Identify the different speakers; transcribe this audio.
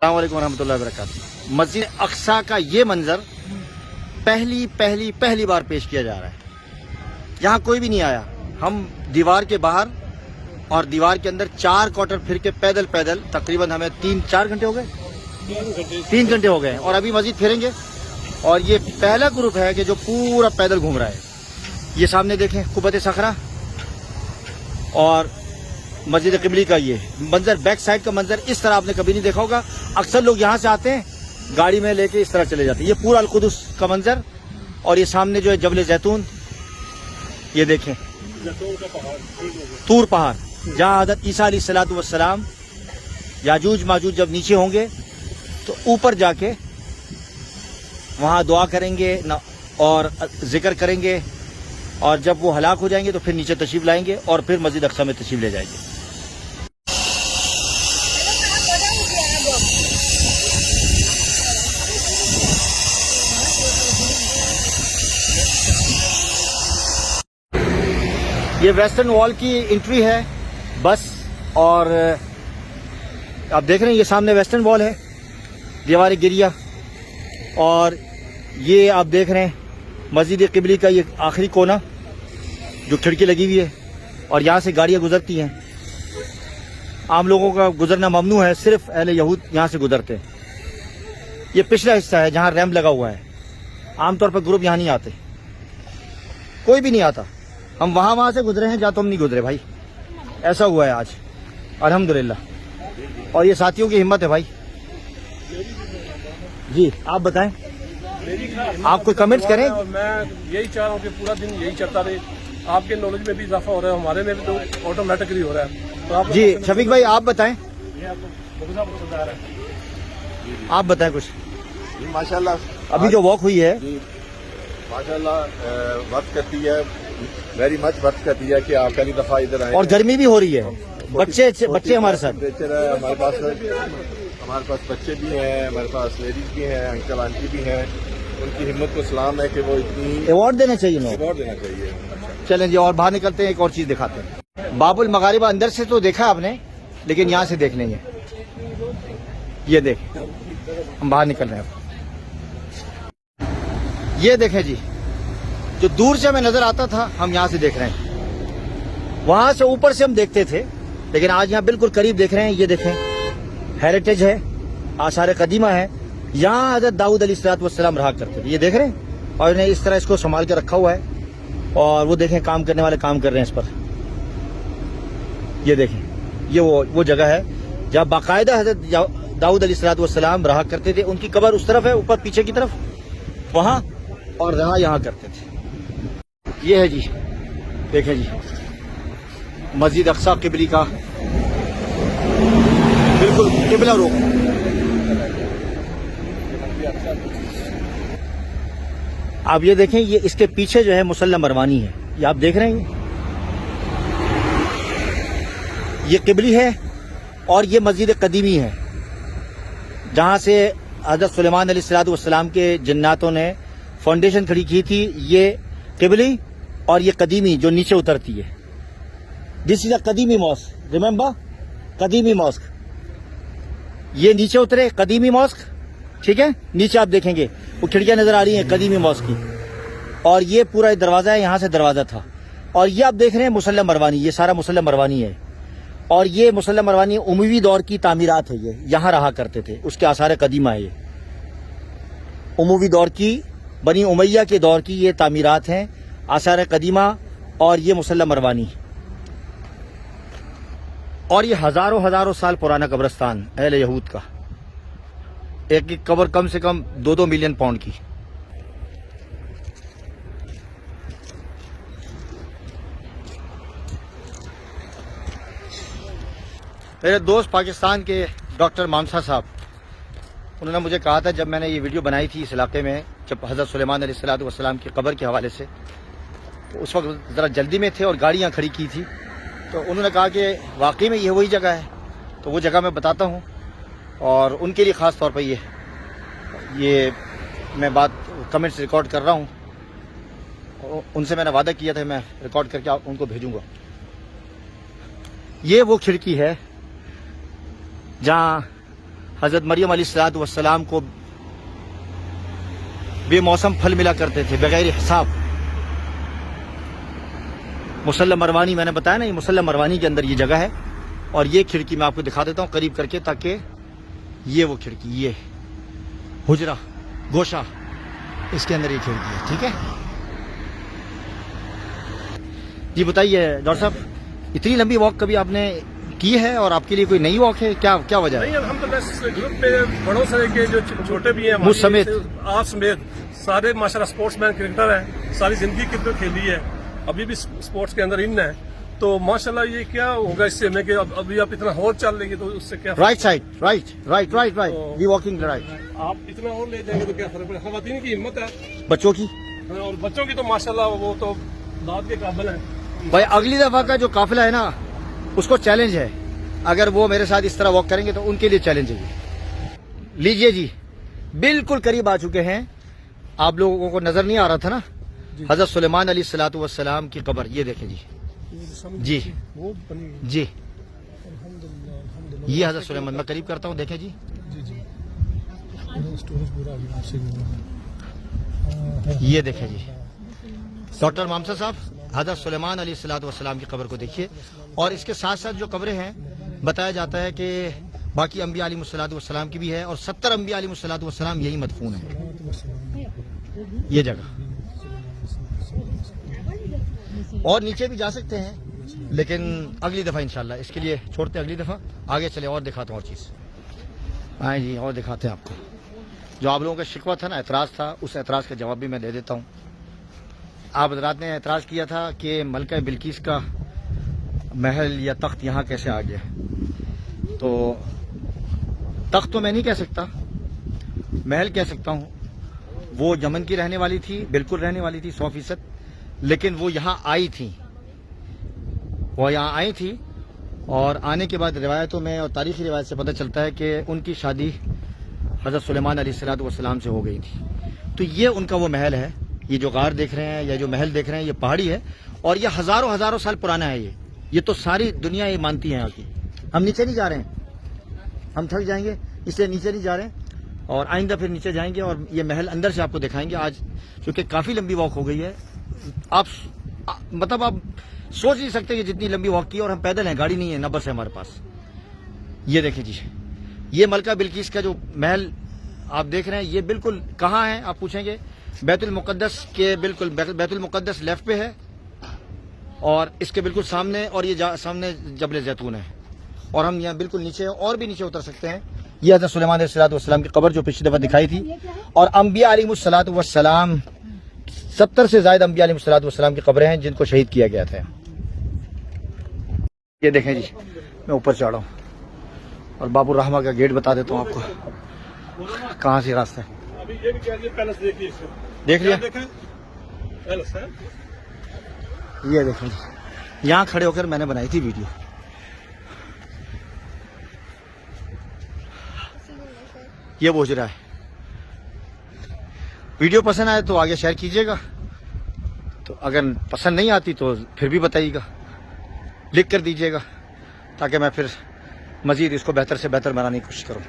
Speaker 1: अस्सलाम वालेकुम रहमतुल्लाहि व बरकातहू। मस्जिद अक्सा का ये मंजर पहली बार पेश किया जा रहा है। यहाँ कोई भी नहीं आया। हम दीवार के बाहर और दीवार के अंदर 4 क्वार्टर फिर के पैदल तकरीबन हमें 3-4 घंटे हो गए, 3 घंटे हो गए और अभी मस्जिद फिरेंगे। और ये पहला ग्रुप है कि जो पूरा पैदल घूम रहा है। ये सामने देखें कुब्बत सखरा और मस्जिद क़िबली का ये मंजर, बैक साइड का मंजर इस तरह आपने कभी नहीं देखा होगा। अक्सर लोग यहाँ से आते हैं गाड़ी में लेके इस तरह चले जाते हैं। ये पूरा अल-कुदस का मंजर और ये सामने जो है जबल जैतून, ये देखें तूर पहाड़, जहाँ हज़रत ईसा अलैहिस्सलातु वस्सलाम याजूज माजूज जब नीचे होंगे तो ऊपर जाके वहाँ दुआ करेंगे और जिक्र करेंगे, और जब वो हलाक हो जाएंगे तो फिर नीचे तशरीफ लाएंगे और फिर मस्जिद अक्सा में तशरीफ ले जाएंगे। ये वेस्टर्न वॉल की एंट्री है बस, और आप देख रहे हैं ये सामने वेस्टर्न वॉल है, दीवार गिरिया, और ये आप देख रहे हैं मस्जिद क़िबली का ये आखिरी कोना जो खिड़की लगी हुई है, और यहाँ से गाड़ियाँ गुजरती हैं। आम लोगों का गुजरना ममनू है, सिर्फ अहले यहूद यहाँ से गुजरते हैं। ये पिछला हिस्सा है जहाँ रैंप लगा हुआ है। आमतौर पर ग्रुप यहाँ नहीं आते, कोई भी नहीं आता। हम वहाँ से गुजरे हैं जहाँ तो हम नहीं गुजरे भाई, ऐसा हुआ है आज अल्हम्दुलिल्लाह। और ये साथियों की हिम्मत है भाई। जी आप बताएं, आप कोई कमेंट्स करें।
Speaker 2: मैं यही चाह रहा हूँ कि पूरा दिन यही चलता रहे। आपके नॉलेज में भी इजाफा हो रहा है, हमारे में भी तो ऑटोमेटिकली हो रहा है। तो आप
Speaker 1: जी शफीक भाई आप बताएं, आप बताएं कुछ।
Speaker 3: माशाल्लाह
Speaker 1: अभी जो वॉक हुई है
Speaker 3: माशाल्लाह वक्त करती है, वेरी मच वक्त करती है कि आप पहली दफा इधर आए।
Speaker 1: और गर्मी भी हो रही है, बच्चे हमारे साथ।
Speaker 3: टेम्परेचर है हमारे पास बच्चे भी हैं, हमारे पास लेडीज भी हैं, अंकल आंटी भी हैं। उनकी हिम्मत को सलाम है कि वो इतनी
Speaker 1: अवार्ड देना चाहिए ना,
Speaker 3: अवार्ड देना चाहिए।
Speaker 1: चलें जी और बाहर निकलते हैं, एक और चीज दिखाते हैं। बाबुल मगारिबा अंदर से तो देखा आपने, लेकिन यहाँ से देख लेंगे। ये देख, हम बाहर निकल रहे हैं। ये देखें जी, जो दूर से हमें नजर आता था हम यहाँ से देख रहे हैं। वहां से ऊपर से हम देखते थे, लेकिन आज यहाँ बिल्कुल करीब देख रहे हैं। ये देखें, हेरिटेज है, आसार कदीमा है। यहाँ हज़रत दाऊद अलैहिस्सलाम रहा करते थे, ये देख रहे हैं। और इन्हें इस तरह इसको संभाल के रखा हुआ है, और वो देखें काम करने वाले काम कर रहे हैं इस पर। ये देखें, ये वो जगह है जहाँ बाकायदा हज़रत दाऊद अलैहिस्सलाम रहा करते थे। उनकी कब्र उस तरफ है, ऊपर पीछे की तरफ, वहाँ, और रहा यहाँ करते थे। ये है जी, देखें जी मस्जिद अक्सा क़िबली का बिल्कुल क़िबला रुख। आप ये देखें, ये इसके पीछे जो है मुसल्ला मरवानी है, ये आप देख रहे हैं। ये क़िबली है और ये मस्जिद कदीमी है, जहाँ से हज़रत सुलेमान अलैहिस्सलाम के जन्नातों ने फाउंडेशन खड़ी की थी। ये क़िबली और ये कदीमी जो नीचे उतरती है, दिस इज अ कदीमी मॉस्क, रिमेंबर कदीमी मॉस्क। ये नीचे उतरे कदीमी मॉस्क, ठीक है। नीचे आप देखेंगे वो खिड़कियां नजर आ रही हैं कदीमी मॉस्क की, और ये पूरा दरवाजा है, यहाँ से दरवाजा था। और ये आप देख रहे हैं मुसल्ला मरवानी, ये सारा मुसल्ला मरवानी है। और ये मुसल्ला मरवानी उमवी दौर की तामीरात है, ये यहाँ रहा करते थे, उसके आसार कदीमा है। ये उमवी दौर की, बनी उमैया के दौर की ये तामीरात हैं, आसार कदीमा, और ये मुसल्ला मरवानी। और ये हजारों साल पुराना कब्रिस्तान अहले यहूद का, एक एक कब्र कम से कम 2-2 मिलियन पाउंड की। मेरे दोस्त पाकिस्तान के डॉक्टर मामसा साहब, उन्होंने मुझे कहा था जब मैंने ये वीडियो बनाई थी इस इलाके में, जब हज़रत सुलेमान अलैहिस्सलाम की कब्र के हवाले से, तो उस वक्त ज़रा जल्दी में थे और गाड़ियाँ खड़ी की थी, तो उन्होंने कहा कि वाकई में ये वही जगह है। तो वो जगह मैं बताता हूँ, और उनके लिए ख़ास तौर पर ये मैं बात कमेंट्स रिकॉर्ड कर रहा हूँ। उनसे मैंने वादा किया था मैं रिकॉर्ड करके उनको भेजूँगा। ये वो खिड़की है जहाँ حضرت مریم علیہ الصلوۃ والسلام کو بے موسم پھل ملا کرتے تھے بغیر حساب. مصلی مروانی میں نے بتایا نا، یہ مصلی مروانی کے اندر یہ جگہ ہے. اور یہ کھڑکی میں آپ کو دکھا دیتا ہوں قریب کر کے، تاکہ یہ وہ کھڑکی، یہ حجرہ گوشہ، اس کے اندر یہ کھڑکی ہے. ٹھیک ہے جی. بتائیے ڈاکٹر صاحب، اتنی لمبی واک کبھی آپ نے کی ہے اور آپ کے لیے کوئی نئی واک ہے؟ کیا وجہ ہے؟
Speaker 2: نہیں الحمدللہ اس گروپ پہ بڑوں سے کے جو چھوٹے بھی ہیں،
Speaker 1: مجھ سمیت
Speaker 2: آپ سمیت سارے ماشاءاللہ سپورٹس مین کرکٹر ہیں، ساری زندگی کرکٹ کھیلی ہے، ابھی بھی سپورٹس کے اندر ان ہے. تو ماشاءاللہ یہ کیا ہوگا اس سے ہمیں کہ ابھی آپ اتنا اور چل لیں گے تو اس سے کیا
Speaker 1: رائٹ سائڈ، رائٹ وی واکنگ رائٹ.
Speaker 2: آپ اتنا اور لے جائیں گے تو کیا فرق پڑے. خواتین کی ہمت ہے
Speaker 1: بچوں کی
Speaker 2: اور بچوں کی تو ماشاءاللہ وہ تو داد کے قابل ہیں.
Speaker 1: بھائی اگلی دفعہ کا جو قافلہ ہے نا، اس کو چیلنج ہے، اگر وہ میرے ساتھ اس طرح واک کریں گے تو ان کے لیے چیلنج ہے. لیجئے جی، بالکل قریب آ چکے ہیں. آپ لوگوں کو نظر نہیں آ رہا تھا نا حضرت سلیمان علیہ الصلوۃ والسلام کی قبر؟ یہ دیکھیں جی، جی
Speaker 2: وہ بنی
Speaker 1: جی،
Speaker 2: الحمدللہ الحمدللہ.
Speaker 1: یہ حضرت سلیمان، میں قریب کرتا ہوں، دیکھیں جی.
Speaker 2: اسٹوریج پورا
Speaker 1: یہ دیکھیں جی ڈاکٹر مامسا صاحب، حضرت سلیمان علیہ الصلوۃ والسلام کی قبر کو دیکھیے. اور اس کے ساتھ ساتھ جو قبریں ہیں، بتایا جاتا ہے کہ باقی انبیاء علیہ الصلوۃ والسلام کی بھی ہے، اور 70 انبیاء علیہ الصلوۃ والسلام یہی مدفون ہیں یہ جگہ. اور نیچے بھی جا سکتے ہیں لیکن اگلی دفعہ انشاءاللہ، اس کے لیے چھوڑتے ہیں اگلی دفعہ. آگے چلے اور دکھاتا ہوں اور چیز. ہاں جی، اور دکھاتے ہیں آپ کو. جو آپ لوگوں کا شکوہ تھا نا، اعتراض تھا، اس اعتراض کا جواب بھی میں دے دیتا ہوں. آپ حضرات نے اعتراض کیا تھا کہ ملکہ بلقیس کا محل یا تخت یہاں کیسے آ گیا. تو تخت تو میں نہیں کہہ سکتا، محل کہہ سکتا ہوں. وہ یمن کی رہنے والی تھی، بالکل رہنے والی تھی 100%. لیکن وہ یہاں آئی تھی، اور آنے کے بعد روایتوں میں اور تاریخی روایت سے پتہ چلتا ہے کہ ان کی شادی حضرت سلیمان علیہ الصلوۃ والسلام سے ہو گئی تھی. تو یہ ان کا وہ محل ہے. یہ جو غار دیکھ رہے ہیں یا جو محل دیکھ رہے ہیں، یہ پہاڑی ہے اور یہ ہزاروں سال پرانا ہے. یہ تو ساری دنیا یہ مانتی ہے یہاں کی. ہم نیچے نہیں جا رہے ہیں، ہم تھک جائیں گے اس لیے نیچے نہیں جا رہے ہیں، اور آئندہ پھر نیچے جائیں گے اور یہ محل اندر سے آپ کو دکھائیں گے. آج چونکہ کافی لمبی واک ہو گئی ہے، آپ مطلب آپ سوچ نہیں سکتے کہ جتنی لمبی واک کی ہے. اور ہم پیدل ہیں، گاڑی نہیں ہے، نہ بس ہے ہمارے پاس. یہ دیکھیں جی، یہ ملکہ بلقیس کا جو محل آپ دیکھ رہے ہیں، یہ بالکل کہاں ہے آپ پوچھیں گے؟ بیت المقدس کے بالکل، بیت المقدس لیفٹ پہ ہے اور اس کے بالکل سامنے، اور یہ سامنے جبل زیتون ہے. اور ہم یہاں بالکل نیچے ہیں، اور بھی نیچے اتر سکتے ہیں. یہ حضرت سلیمان علیہ الصلوۃ والسلام کی قبر جو پچھلی دفعہ دکھائی تھی. اور انبیاء علیہ الصلوۃ والسلام، 70 سے زائد انبیاء علیہ الصلوۃ والسلام کی قبریں ہیں جن کو شہید کیا گیا تھا. یہ دیکھیں جی، میں اوپر چڑھا ہوں اور باب الرحمہ کا گیٹ بتا دیتا ہوں آپ کو کہاں سے راستہ ہے.
Speaker 2: ابھی یہ بھی کہہ پیلس دیکھیے،
Speaker 1: دیکھ لیا؟
Speaker 2: پیلس ہے.
Speaker 1: یہ دیکھیں جی، یہاں کھڑے ہو کر میں نے بنائی تھی ویڈیو. یہ بوجھ رہا ہے. ویڈیو پسند آئے تو آگے شیئر کیجیے گا، تو اگر پسند نہیں آتی تو پھر بھی بتائیے گا، لکھ کر دیجیے گا، تاکہ میں پھر مزید اس کو بہتر سے بہتر بنانے کی کوشش کروں.